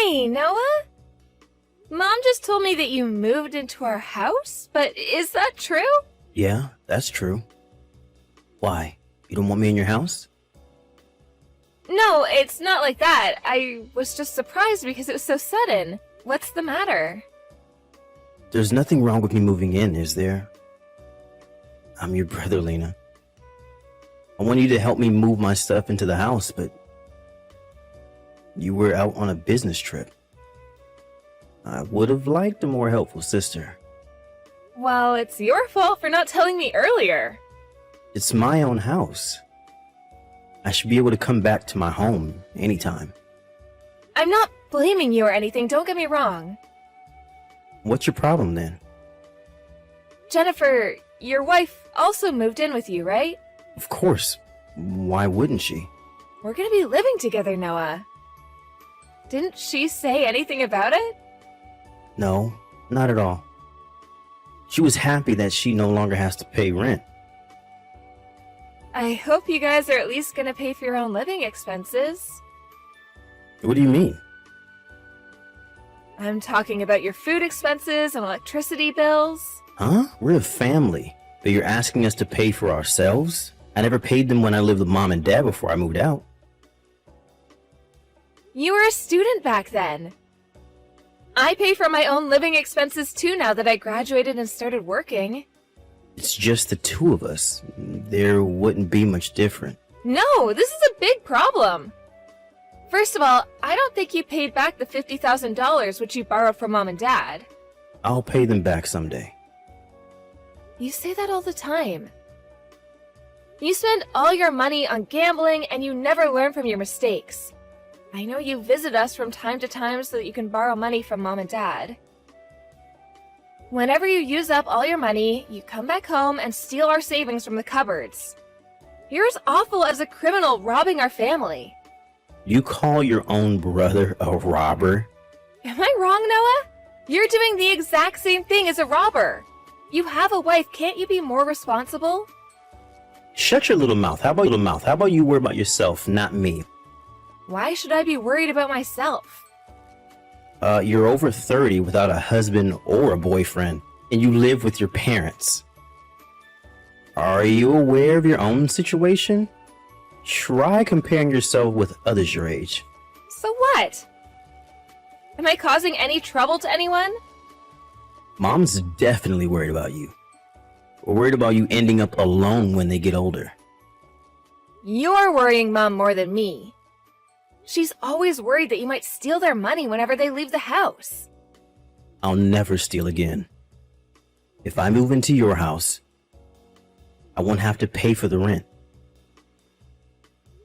Hey, Noah? Mom just told me that you moved into our house, but is that true? Yeah, that's true. Why? You don't want me in your house? No, it's not like that. I was just surprised because it was so sudden. What's the matter? There's nothing wrong with me moving in, is there? I'm your brother, Lena. I want you to help me move my stuff into the house, but you were out on a business trip. I would have liked a more helpful sister. Well, it's your fault for not telling me earlier. It's my own house. I should be able to come back to my home anytime. I'm not blaming you or anything, don't get me wrong. What's your problem then? Jennifer, your wife also moved in with you, right? Of course. Why wouldn't she? We're gonna be living together, Noah. Didn't she say anything about it? No, not at all. She was happy that she no longer has to pay rent. I hope you guys are at least gonna pay for your own living expenses. What do you mean? I'm talking about your food expenses and electricity bills. Huh? We're a family, but you're asking us to pay for ourselves? I never paid them when I lived with Mom and Dad before I moved out. You were a student back then. I pay for my own living expenses too now that I graduated and started working. It's just the two of us. There wouldn't be much different. No, this is a big problem. First of all, I don't think you paid back the $50,000 which you borrowed from Mom and Dad. I'll pay them back someday. You say that all the time. You spend all your money on gambling and you never learn from your mistakes. I know you visit us from time to time so that you can borrow money from Mom and Dad. Whenever you use up all your money, you come back home and steal our savings from the cupboards. You're as awful as a criminal robbing our family. You call your own brother a robber? Am I wrong, Noah? You're doing the exact same thing as a robber. You have a wife, can't you be more responsible? Shut your little mouth. How about you worry about yourself, not me? Why should I be worried about myself? You're over 30 without a husband or a boyfriend, and you live with your parents. Are you aware of your own situation? Try comparing yourself with others your age. So what? Am I causing any trouble to anyone? Mom's definitely worried about you. We're worried about you ending up alone when they get older. You're worrying Mom more than me. She's always worried that you might steal their money whenever they leave the house. I'll never steal again. If I move into your house, I won't have to pay for the rent.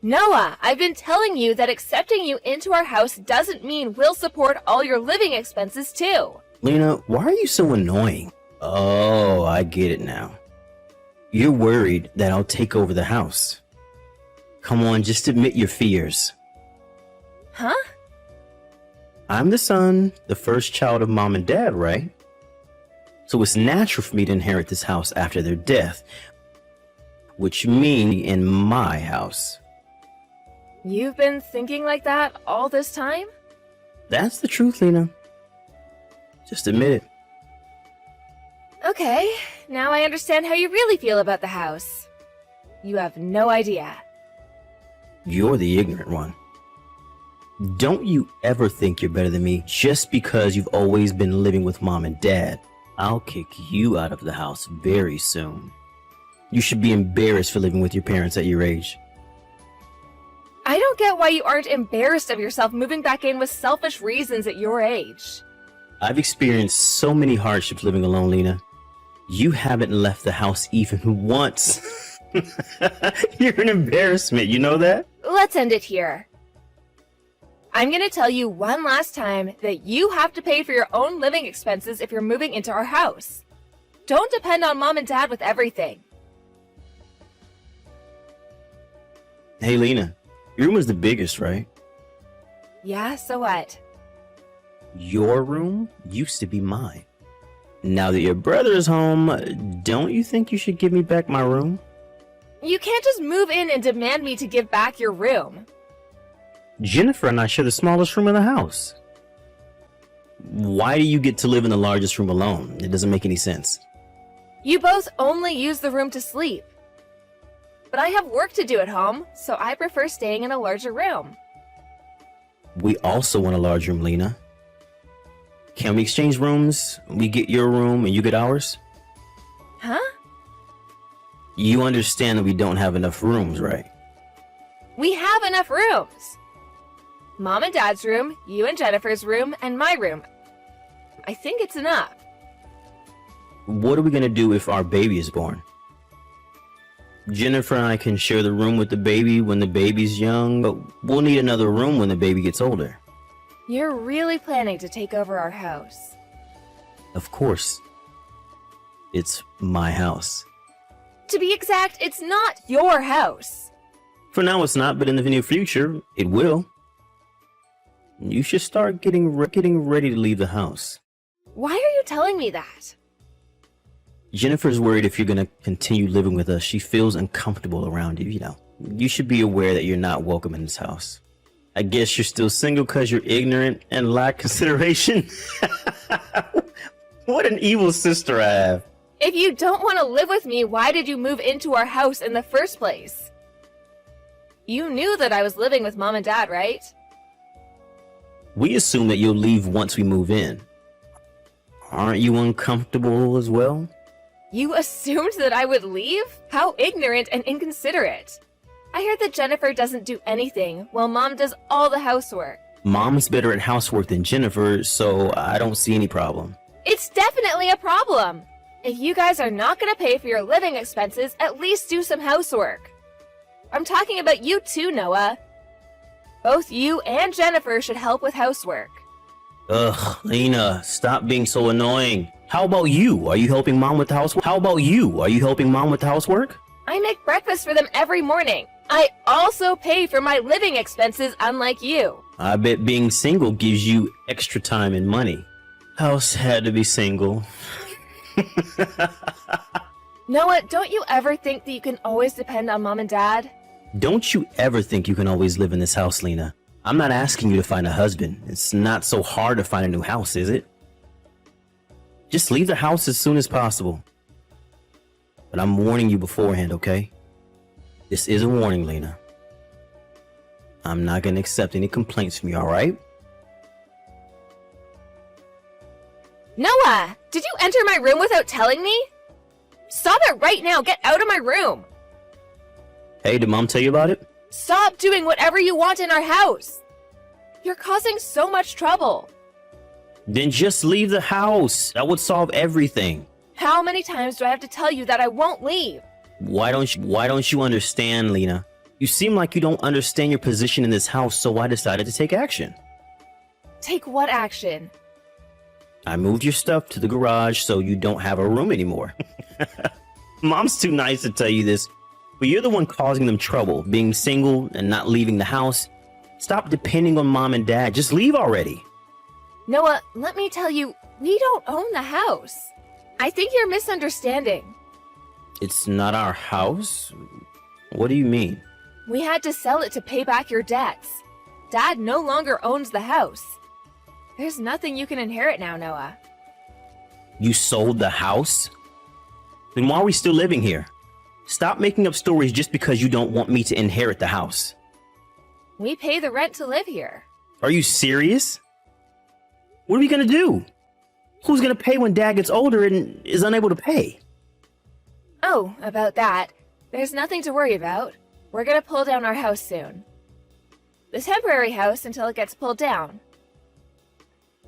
Noah, I've been telling you that accepting you into our house doesn't mean we'll support all your living expenses too. Lena, why are you so annoying? Oh, I get it now. You're worried that I'll take over the house. Come on, just admit your fears. Huh? I'm the son, the first child of Mom and Dad, right? So it's natural for me to inherit this house after their death, which means in my house. You've been thinking like that all this time? That's the truth, Lena. Just admit it. Okay, now I understand how you really feel about the house. You have no idea. You're the ignorant one. Don't you ever think you're better than me just because you've always been living with Mom and Dad. I'll kick you out of the house very soon. You should be embarrassed for living with your parents at your age. I don't get why you aren't embarrassed of yourself moving back in with selfish reasons at your age. I've experienced so many hardships living alone, Lena. You haven't left the house even once. You're an embarrassment, you know that? Let's end it here. I'm gonna tell you one last time that you have to pay for your own living expenses if you're moving into our house. Don't depend on Mom and Dad with everything. Hey, Lena, your room is the biggest, right? Yeah, so what? Your room used to be mine. Now that your brother is home, don't you think you should give me back my room? You can't just move in and demand me to give back your room. Jennifer and I share the smallest room in the house. Why do you get to live in the largest room alone? It doesn't make any sense. You both only use the room to sleep. But I have work to do at home, so I prefer staying in a larger room. We also want a large room, Lena. Can we exchange rooms? We get your room and you get ours? Huh? You understand that we don't have enough rooms, right? We have enough rooms. Mom and Dad's room, you and Jennifer's room, and my room. I think it's enough. What are we gonna do if our baby is born? Jennifer and I can share the room with the baby when the baby's young, but we'll need another room when the baby gets older. You're really planning to take over our house. Of course. It's my house. To be exact, it's not your house. For now it's not, but in the near future, it will. You should start getting ready to leave the house. Why are you telling me that? Jennifer's worried if you're gonna continue living with us. She feels uncomfortable around you, you know. You should be aware that you're not welcome in this house. I guess you're still single because you're ignorant and lack consideration? What an evil sister I have. If you don't want to live with me, why did you move into our house in the first place? You knew that I was living with Mom and Dad, right? We assume that you'll leave once we move in. Aren't you uncomfortable as well? You assumed that I would leave? How ignorant and inconsiderate. I heard that Jennifer doesn't do anything, while Mom does all the housework. Mom's better at housework than Jennifer, so I don't see any problem. It's definitely a problem. If you guys are not going to pay for your living expenses, at least do some housework. I'm talking about you too, Noah. Both you and Jennifer should help with housework. Ugh, Lena, stop being so annoying. How about you? Are you helping Mom with the housework? How about you? Are you helping Mom with the housework? I make breakfast for them every morning. I also pay for my living expenses, unlike you. I bet being single gives you extra time and money. How sad to be single. Noah, don't you ever think that you can always depend on Mom and Dad? Don't you ever think you can always live in this house, Lena. I'm not asking you to find a husband. It's not so hard to find a new house, is it? Just leave the house as soon as possible. But I'm warning you beforehand, okay? This is a warning, Lena. I'm not gonna accept any complaints from you, alright? Noah, did you enter my room without telling me? Stop it right now. Get out of my room. Hey, did Mom tell you about it? Stop doing whatever you want in our house. You're causing so much trouble. Then just leave the house. That would solve everything. How many times do I have to tell you that I won't leave? Why don't you understand, Lena? You seem like you don't understand your position in this house, so I decided to take action. Take what action? I moved your stuff to the garage so you don't have a room anymore. Mom's too nice to tell you this, but you're the one causing them trouble, being single and not leaving the house. Stop depending on Mom and Dad. Just leave already. Noah, let me tell you, we don't own the house. I think you're misunderstanding. It's not our house? What do you mean? We had to sell it to pay back your debts. Dad no longer owns the house. There's nothing you can inherit now, Noah. You sold the house? Then why are we still living here? Stop making up stories just because you don't want me to inherit the house. We pay the rent to live here. Are you serious? What are we gonna do? Who's gonna pay when Dad gets older and is unable to pay? Oh, about that. There's nothing to worry about. We're gonna pull down our house soon. The temporary house until it gets pulled down.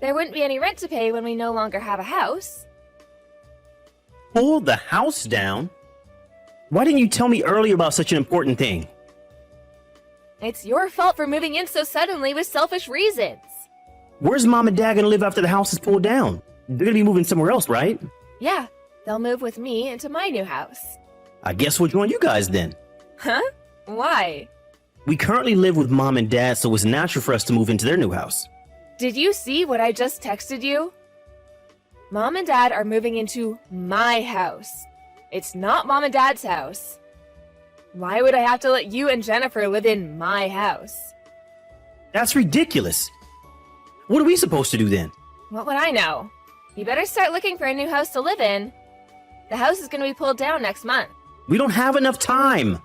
There wouldn't be any rent to pay when we no longer have a house. Pull the house down? Why didn't you tell me earlier about such an important thing? It's your fault for moving in so suddenly with selfish reasons. Where's Mom and Dad gonna live after the house is pulled down? They're gonna be moving somewhere else, right? Yeah, they'll move with me into my new house. I guess we'll join you guys then. Huh? Why? We currently live with Mom and Dad, so it's natural for us to move into their new house. Did you see what I just texted you? Mom and Dad are moving into my house. It's not Mom and Dad's house. Why would I have to let you and Jennifer live in my house? That's ridiculous. What are we supposed to do then? What would I know? You better start looking for a new house to live in. The house is going to be pulled down next month. We don't have enough time.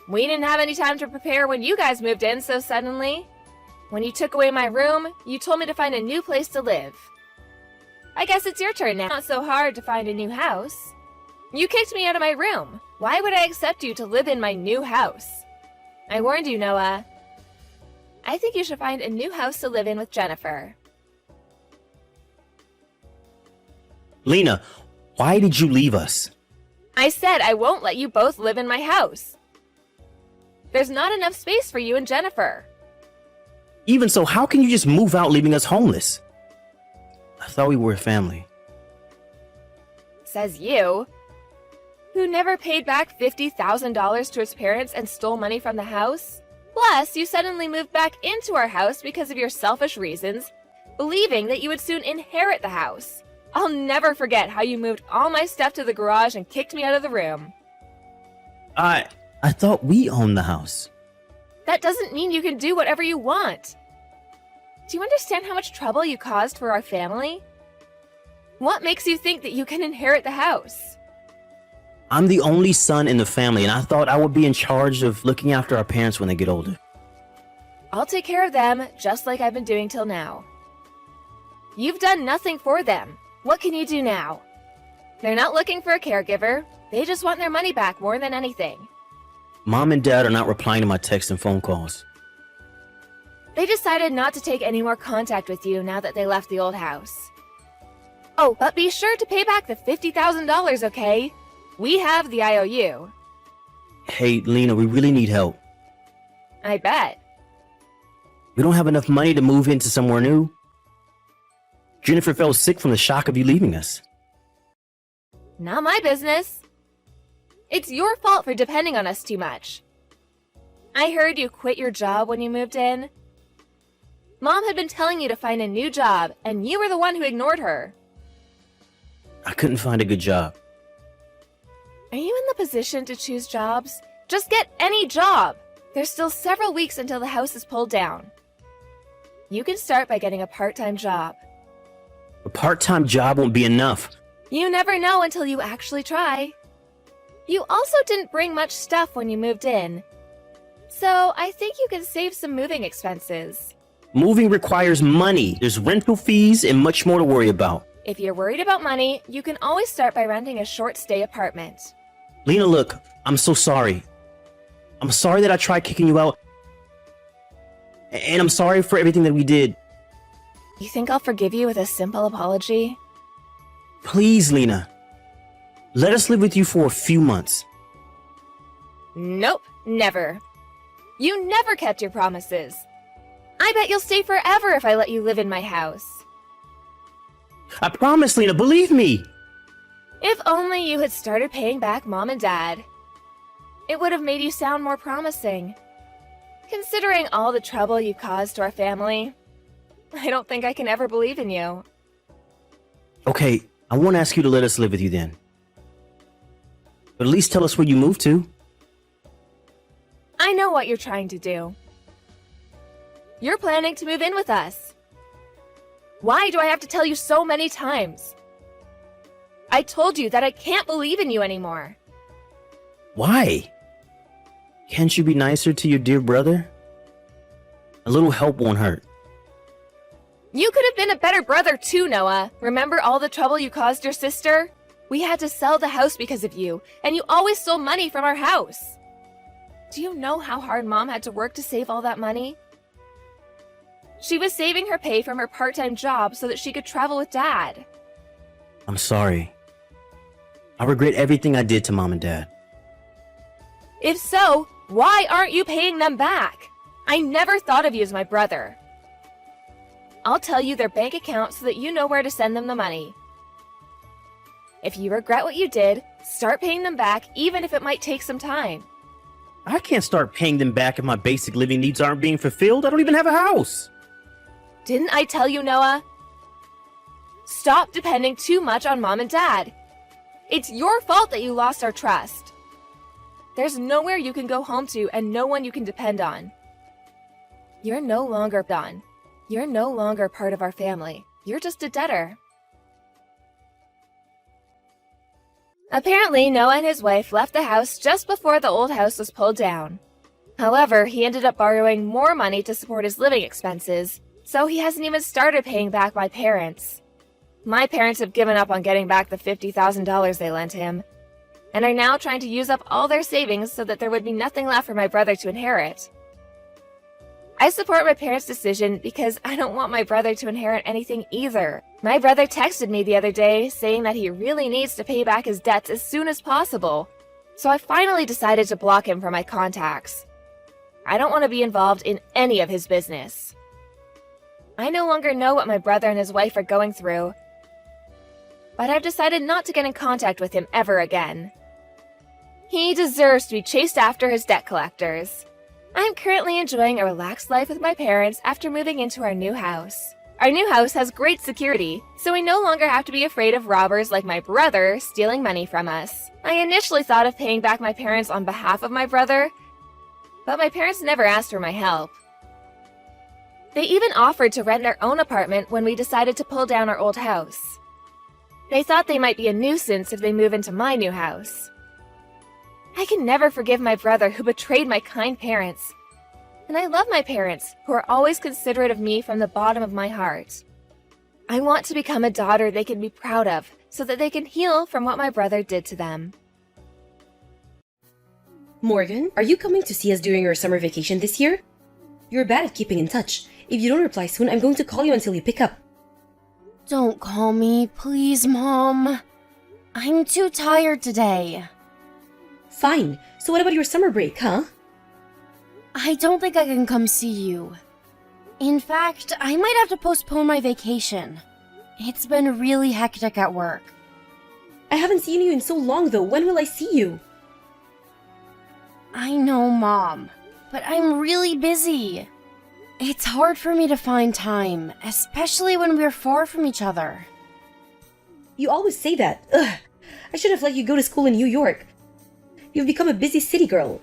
We didn't have any time to prepare when you guys moved in so suddenly. When you took away my room, you told me to find a new place to live. I guess it's your turn now. Not so hard to find a new house. You kicked me out of my room. Why would I accept you to live in my new house? I warned you, Noah. I think you should find a new house to live in with Jennifer. Lena, why did you leave us? I said I won't let you both live in my house. There's not enough space for you and Jennifer. Even so, how can you just move out leaving us homeless? I thought we were a family. Says you, who never paid back $50,000 to his parents and stole money from the house. Plus, you suddenly moved back into our house because of your selfish reasons, believing that you would soon inherit the house. I'll never forget how you moved all my stuff to the garage and kicked me out of the room. I thought we owned the house. That doesn't mean you can do whatever you want. Do you understand how much trouble you caused for our family? What makes you think that you can inherit the house? I'm the only son in the family, and I thought I would be in charge of looking after our parents when they get older. I'll take care of them just like I've been doing till now. You've done nothing for them. What can you do now? They're not looking for a caregiver. They just want their money back more than anything. Mom and Dad are not replying to my texts and phone calls. They decided not to take any more contact with you now that they left the old house. Oh, but be sure to pay back the $50,000, okay? We have the IOU. Hey, Lena, we really need help. I bet. We don't have enough money to move into somewhere new. Jennifer fell sick from the shock of you leaving us. Not my business. It's your fault for depending on us too much. I heard you quit your job when you moved in. Mom had been telling you to find a new job, and you were the one who ignored her. I couldn't find a good job. Are you in the position to choose jobs? Just get any job! There's still several weeks until the house is pulled down. You can start by getting a part-time job. A part-time job won't be enough. You never know until you actually try. You also didn't bring much stuff when you moved in. So I think you can save some moving expenses. Moving requires money. There's rental fees and much more to worry about. If you're worried about money, you can always start by renting a short-stay apartment. Lena, look, I'm so sorry. I'm sorry that I tried kicking you out. And I'm sorry for everything that we did. You think I'll forgive you with a simple apology? Please, Lena. Let us live with you for a few months. Nope, never. You never kept your promises. I bet you'll stay forever if I let you live in my house. I promise, Lena, believe me. If only you had started paying back Mom and Dad. It would have made you sound more promising. Considering all the trouble you caused to our family, I don't think I can ever believe in you. Okay, I won't ask you to let us live with you then. But at least tell us where you moved to. I know what you're trying to do. You're planning to move in with us. Why do I have to tell you so many times? I told you that I can't believe in you anymore. Why? Can't you be nicer to your dear brother? A little help won't hurt. You could have been a better brother too, Noah. Remember all the trouble you caused your sister? We had to sell the house because of you, and you always stole money from our house. Do you know how hard Mom had to work to save all that money? She was saving her pay from her part-time job so that she could travel with Dad. I'm sorry. I regret everything I did to Mom and Dad. If so, why aren't you paying them back? I never thought of you as my brother. I'll tell you their bank account so that you know where to send them the money. If you regret what you did, start paying them back even if it might take some time. I can't start paying them back if my basic living needs aren't being fulfilled. I don't even have a house. Didn't I tell you, Noah? Stop depending too much on Mom and Dad. It's your fault that you lost our trust. There's nowhere you can go home to and no one you can depend on. You're no longer done. You're no longer part of our family. You're just a debtor. Apparently, Noah and his wife left the house just before the old house was pulled down. However, he ended up borrowing more money to support his living expenses, so he hasn't even started paying back my parents. My parents have given up on getting back the $50,000 they lent him, and are now trying to use up all their savings so that there would be nothing left for my brother to inherit. I support my parents' decision because I don't want my brother to inherit anything either. My brother texted me the other day saying that he really needs to pay back his debts as soon as possible, so I finally decided to block him from my contacts. I don't want to be involved in any of his business. I no longer know what my brother and his wife are going through, but I've decided not to get in contact with him ever again. He deserves to be chased after his debt collectors. I'm currently enjoying a relaxed life with my parents after moving into our new house. Our new house has great security, so we no longer have to be afraid of robbers like my brother stealing money from us. I initially thought of paying back my parents on behalf of my brother, but my parents never asked for my help. They even offered to rent their own apartment when we decided to pull down our old house. They thought they might be a nuisance if they move into my new house. I can never forgive my brother who betrayed my kind parents. And I love my parents, who are always considerate of me from the bottom of my heart. I want to become a daughter they can be proud of, so that they can heal from what my brother did to them. Morgan, are you coming to see us during your summer vacation this year? You're bad at keeping in touch. If you don't reply soon, I'm going to call you until you pick up. Don't call me, please, Mom. I'm too tired today. Fine. So what about your summer break, huh? I don't think I can come see you. In fact, I might have to postpone my vacation. It's been really hectic at work. I haven't seen you in so long, though. When will I see you? I know, Mom, but I'm really busy. It's hard for me to find time, especially when we're far from each other. You always say that. Ugh. I should have let you go to school in New York. You've become a busy city girl.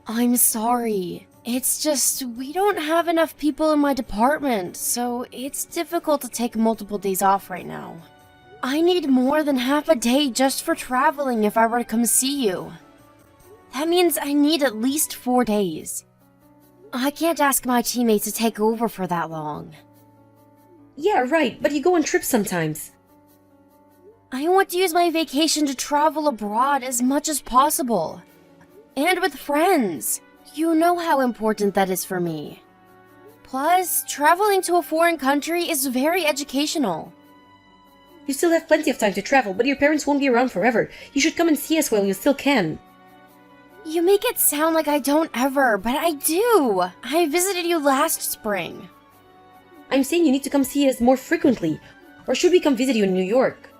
I'm sorry. It's just, we don't have enough people in my department, so it's difficult to take multiple days off right now. I need more than half a day just for traveling if I were to come see you. That means I need at least 4 days. I can't ask my teammates to take over for that long. Yeah, right, but you go on trips sometimes. I want to use my vacation to travel abroad as much as possible. And with friends. You know how important that is for me. Plus, traveling to a foreign country is very educational. You still have plenty of time to travel, but your parents won't be around forever. You should come and see us while you still can. You make it sound like I don't ever, but I do. I visited you last spring. I'm saying you need to come see us more frequently. Or should we come visit you in New York?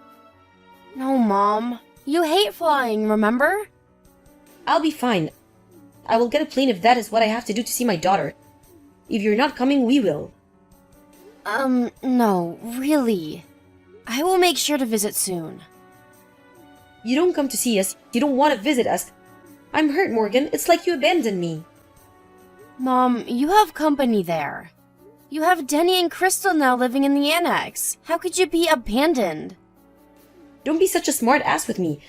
No, Mom. You hate flying, remember? I'll be fine. I will get a plane if that is what I have to do to see my daughter. If you're not coming, we will. No, really. I will make sure to visit soon. You don't come to see us. You don't want to visit us. I'm hurt, Morgan. It's like you abandoned me. Mom, you have company there. You have Denny and Crystal now living in the annex. How could you be abandoned? Don't be such a smart ass with me.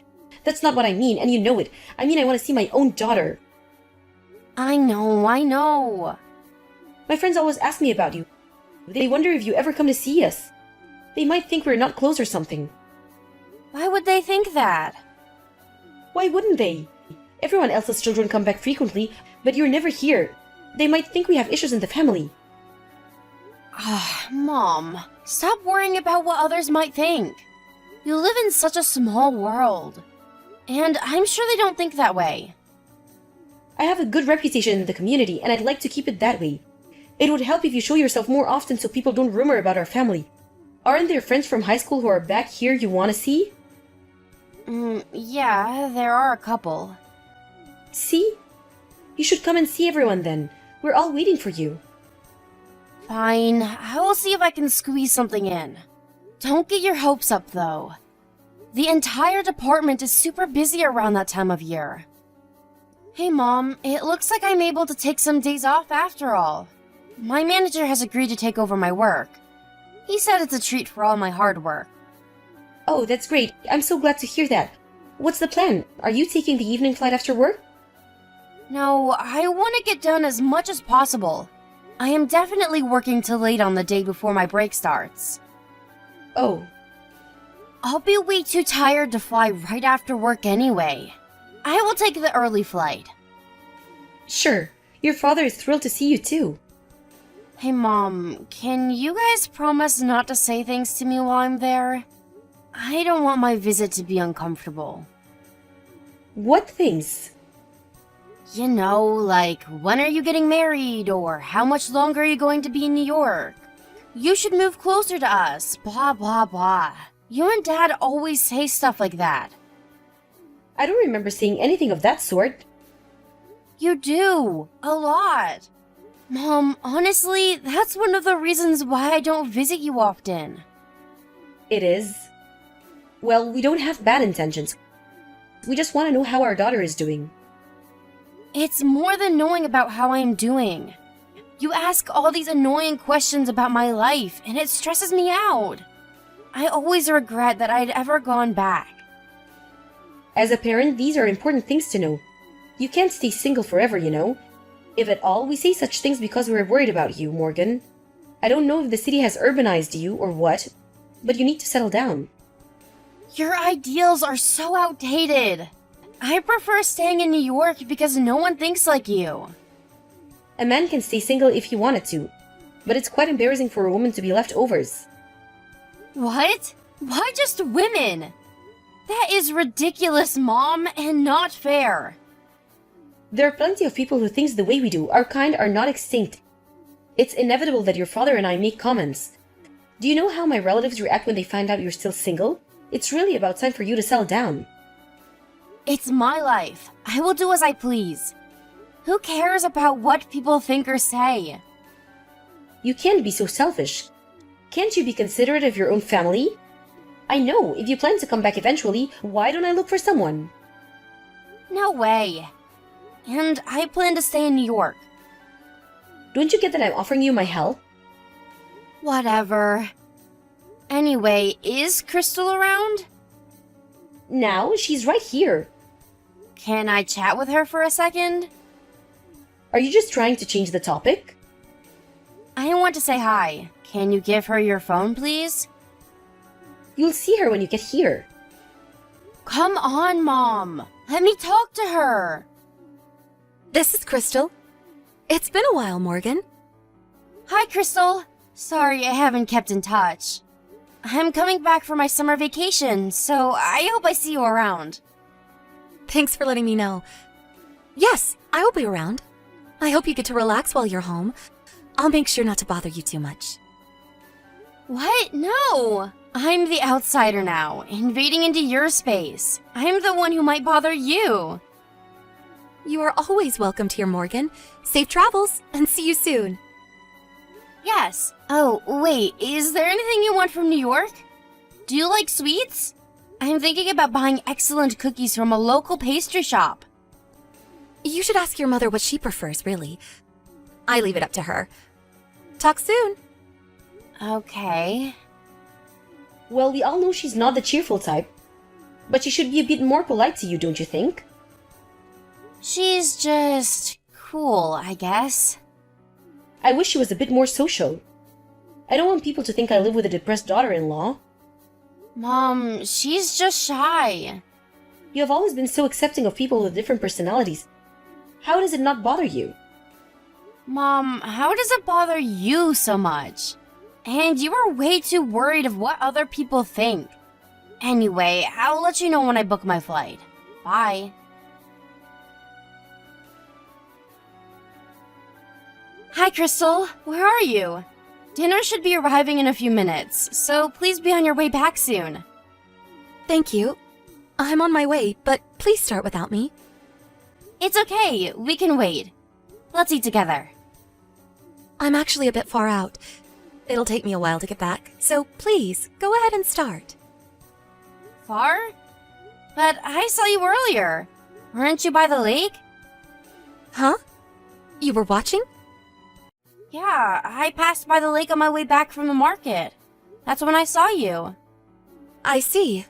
That's not what I mean, and you know it. I mean, I want to see my own daughter. I know. My friends always ask me about you. They wonder if you ever come to see us. They might think we're not close or something. Why would they think that? Why wouldn't they? Everyone else's children come back frequently, but you're never here. They might think we have issues in the family. Mom, stop worrying about what others might think. You live in such a small world. And I'm sure they don't think that way. I have a good reputation in the community, and I'd like to keep it that way. It would help if you show yourself more often so people don't rumor about our family. Aren't there friends from high school who are back here you want to see? Yeah, there are a couple. See? You should come and see everyone then. We're all waiting for you. Fine, I will see if I can squeeze something in. Don't get your hopes up, though. The entire department is super busy around that time of year. Hey, Mom, it looks like I'm able to take some days off after all. My manager has agreed to take over my work. He said it's a treat for all my hard work. Oh, that's great. I'm so glad to hear that. What's the plan? Are you taking the evening flight after work? No, I want to get done as much as possible. I am definitely working till late on the day before my break starts. Oh, I'll be way too tired to fly right after work anyway. I will take the early flight. sure. Your father is thrilled to see you too. Hey Mom, can you guys promise not to say things to me while I'm there? I don't want my visit to be uncomfortable. What things? You know, like, when are you getting married, or how much longer are you going to be in New York? You should move closer to us, blah blah blah. You and Dad always say stuff like that. I don't remember saying anything of that sort. You do, a lot. Mom, honestly, that's one of the reasons why I don't visit you often. It is. Well, we don't have bad intentions. We just want to know how our daughter is doing. It's more than knowing about how I'm doing. You ask all these annoying questions about my life, and it stresses me out. I always regret that I'd ever gone back. As a parent, these are important things to know. You can't stay single forever, you know. If at all, we say such things because we're worried about you, Morgan. I don't know if the city has urbanized you or what, but you need to settle down. Your ideals are so outdated. I prefer staying in New York because no one thinks like you. A man can stay single if he wanted to, but it's quite embarrassing for a woman to be leftovers. What? Why just women? That is ridiculous, Mom, and not fair. There are plenty of people who think the way we do. Our kind are not extinct. It's inevitable that your father and I make comments. Do you know how my relatives react when they find out you're still single? It's really about time for you to settle down. It's my life. I will do as I please. Who cares about what people think or say? You can't be so selfish. Can't you be considerate of your own family? I know, if you plan to come back eventually, why don't I look for someone? No way. And I plan to stay in New York. Don't you get that I'm offering you my help? Whatever. Anyway, is Crystal around? Now, she's right here. Can I chat with her for a second? Are you just trying to change the topic? I want to say hi. Can you give her your phone, please? You'll see her when you get here. Come on, Mom. Let me talk to her. This is Crystal. It's been a while, Morgan. Hi, Crystal. Sorry I haven't kept in touch. I'm coming back for my summer vacation, so I hope I see you around. Thanks for letting me know. Yes, I will be around. I hope you get to relax while you're home. I'll make sure not to bother you too much. What? No! I'm the outsider now, invading into your space. I'm the one who might bother you. You are always welcome here, Morgan. Safe travels, and see you soon. Yes. Oh, wait, is there anything you want from New York? Do you like sweets? I'm thinking about buying excellent cookies from a local pastry shop. You should ask your mother what she prefers, really. I leave it up to her. Talk soon. Okay. Well, we all know she's not the cheerful type. But she should be a bit more polite to you, don't you think? She's just cool, I guess. I wish she was a bit more social. I don't want people to think I live with a depressed daughter-in-law. Mom, she's just shy. You have always been so accepting of people with different personalities. How does it not bother you? Mom, how does it bother you so much? And you are way too worried of what other people think. Anyway, I'll let you know when I book my flight. Bye. Hi, Crystal. Where are you? Dinner should be arriving in a few minutes, so please be on your way back soon. Thank you. I'm on my way, but please start without me. It's okay. We can wait. Let's eat together. I'm actually a bit far out. It'll take me a while to get back, so please, go ahead and start. Far? But I saw you earlier. Weren't you by the lake? Huh? You were watching? Yeah, I passed by the lake on my way back from the market. That's when I saw you. I see.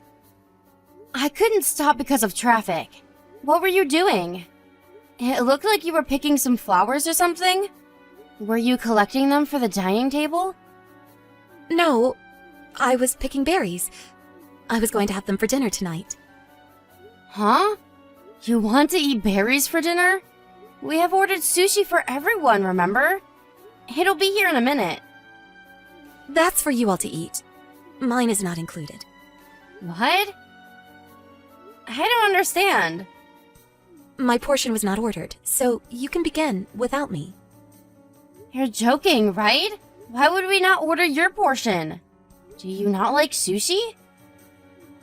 I couldn't stop because of traffic. What were you doing? It looked like you were picking some flowers or something. Were you collecting them for the dining table? No, I was picking berries. I was going to have them for dinner tonight. Huh? You want to eat berries for dinner? We have ordered sushi for everyone, remember? It'll be here in a minute. That's for you all to eat. Mine is not included. What? I don't understand. My portion was not ordered, so you can begin without me. You're joking, right? Why would we not order your portion? Do you not like sushi?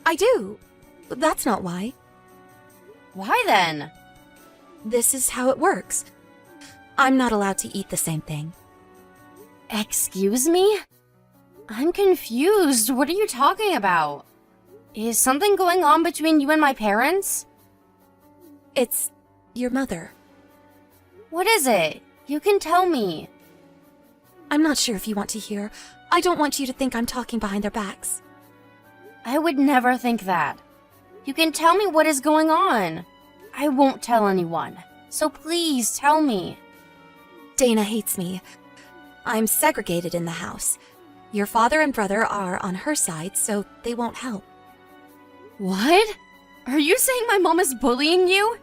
I do. That's not why. Why then? This is how it works. I'm not allowed to eat the same thing. Excuse me? I'm confused. What are you talking about? Is something going on between you and my parents? It's your mother. What is it? You can tell me. I'm not sure if you want to hear. I don't want you to think I'm talking behind their backs. I would never think that. You can tell me what is going on. I won't tell anyone. So please tell me. Dana hates me. I'm segregated in the house. Your father and brother are on her side, so they won't help. What? Are you saying my mom is bullying you?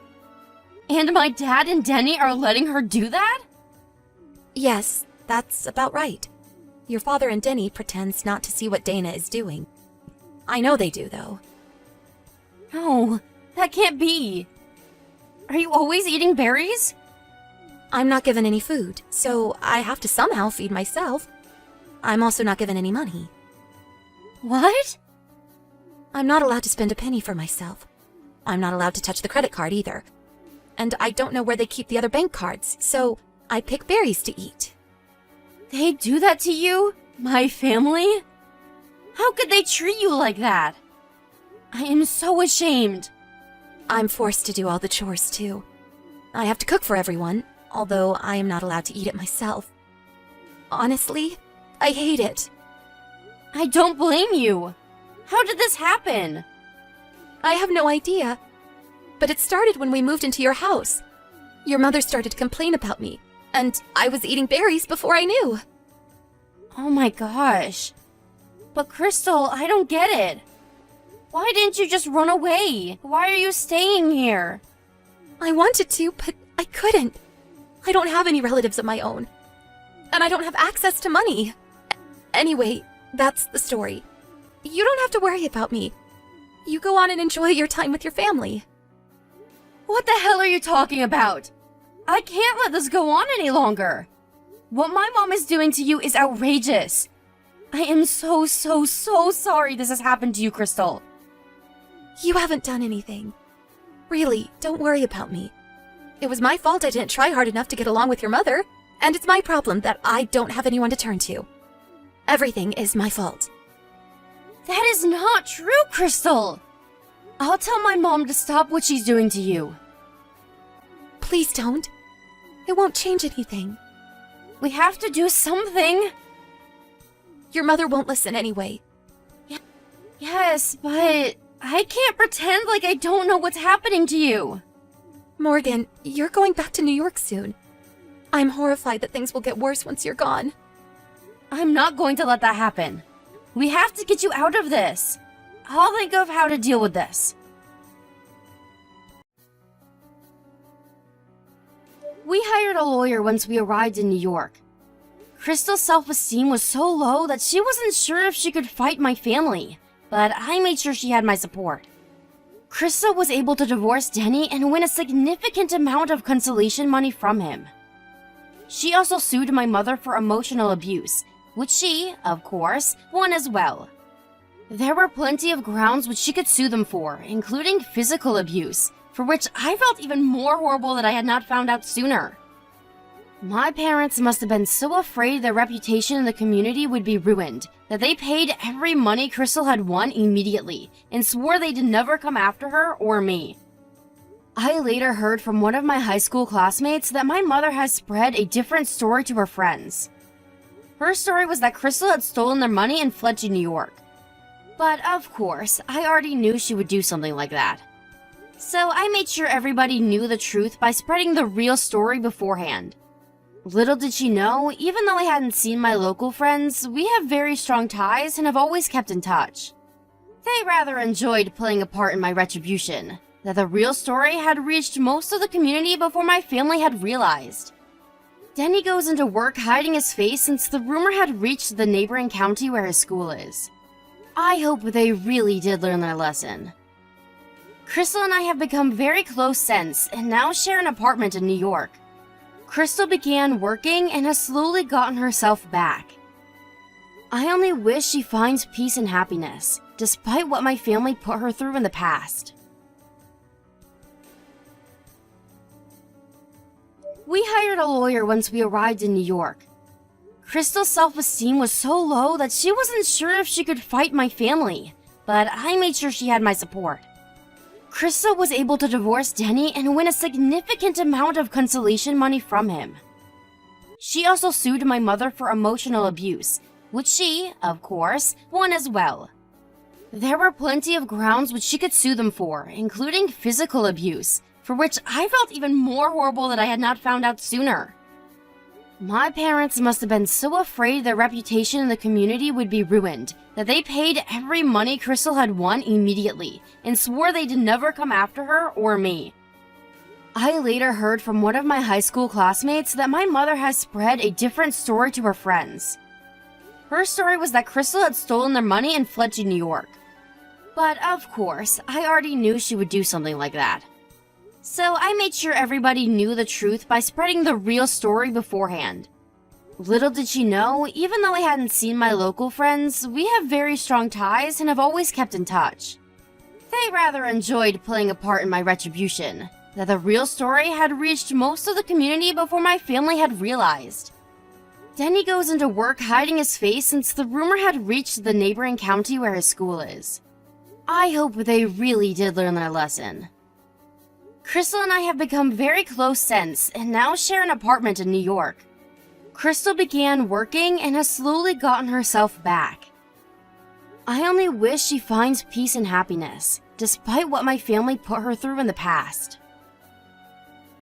And my dad and Denny are letting her do that? Yes, that's about right. Your father and Denny pretends not to see what Dana is doing. I know they do, though. No, that can't be. Are you always eating berries? I'm not given any food, so I have to somehow feed myself. I'm also not given any money. What? I'm not allowed to spend a penny for myself. I'm not allowed to touch the credit card either. And I don't know where they keep the other bank cards, so I pick berries to eat. They do that to you? My family? How could they treat you like that? I am so ashamed. I'm forced to do all the chores too. I have to cook for everyone, although I am not allowed to eat it myself. Honestly, I hate it. I don't blame you. How did this happen? I have no idea. But it started when we moved into your house. Your mother started to complain about me, and I was eating berries before I knew. Oh my gosh. But Crystal, I don't get it. Why didn't you just run away? Why are you staying here? I wanted to, but I couldn't. I don't have any relatives of my own. And I don't have access to money. Anyway, that's the story. You don't have to worry about me. You go on and enjoy your time with your family. What the hell are you talking about? I can't let this go on any longer. What my mom is doing to you is outrageous. I am so sorry this has happened to you, Crystal. You haven't done anything. Really, don't worry about me. It was my fault I didn't try hard enough to get along with your mother, and it's my problem that I don't have anyone to turn to. Everything is my fault. That is not true, Crystal. I'll tell my mom to stop what she's doing to you. Please don't. It won't change anything. We have to do something. Your mother won't listen anyway. Yes, but I can't pretend like I don't know what's happening to you. Morgan, you're going back to New York soon. I'm horrified that things will get worse once you're gone. I'm not going to let that happen. We have to get you out of this. I'll think of how to deal with this. We hired a lawyer once we arrived in New York. Crystal's self-esteem was so low that she wasn't sure if she could fight my family, but I made sure she had my support. Crystal was able to divorce Denny and win a significant amount of consolation money from him. She also sued my mother for emotional abuse, which she, of course, won as well. There were plenty of grounds which she could sue them for, including physical abuse, for which I felt even more horrible that I had not found out sooner. My parents must have been so afraid their reputation in the community would be ruined that they paid every money Crystal had won immediately and swore they'd never come after her or me. I later heard from one of my high school classmates that my mother has spread a different story to her friends. Her story was that Crystal had stolen their money and fled to New York. But of course, I already knew she would do something like that. So I made sure everybody knew the truth by spreading the real story beforehand. Little did she know, even though I hadn't seen my local friends, we have very strong ties and have always kept in touch. They rather enjoyed playing a part in my retribution, that the real story had reached most of the community before my family had realized. Denny goes into work hiding his face since the rumor had reached the neighboring county where his school is. I hope they really did learn their lesson. Crystal and I have become very close since and now share an apartment in New York. Crystal began working and has slowly gotten herself back. I only wish she finds peace and happiness, despite what my family put her through in the past. We hired a lawyer once we arrived in New York. Crystal's self-esteem was so low that she wasn't sure if she could fight my family, but I made sure she had my support. Crystal was able to divorce Denny and win a significant amount of consolation money from him. She also sued my mother for emotional abuse, which she, of course, won as well. There were plenty of grounds which she could sue them for, including physical abuse, for which I felt even more horrible that I had not found out sooner. My parents must have been so afraid their reputation in the community would be ruined that they paid every money Crystal had won immediately and swore they'd never come after her or me. I later heard from one of my high school classmates that my mother has spread a different story to her friends. Her story was that Crystal had stolen their money and fled to New York. But of course, I already knew she would do something like that. So I made sure everybody knew the truth by spreading the real story beforehand. Little did she know, even though I hadn't seen my local friends, we have very strong ties and have always kept in touch. They rather enjoyed playing a part in my retribution, that the real story had reached most of the community before my family had realized. Denny goes into work hiding his face since the rumor had reached the neighboring county where his school is. I hope they really did learn their lesson. Crystal and I have become very close since and now share an apartment in New York. Crystal began working and has slowly gotten herself back. I only wish she finds peace and happiness, despite what my family put her through in the past.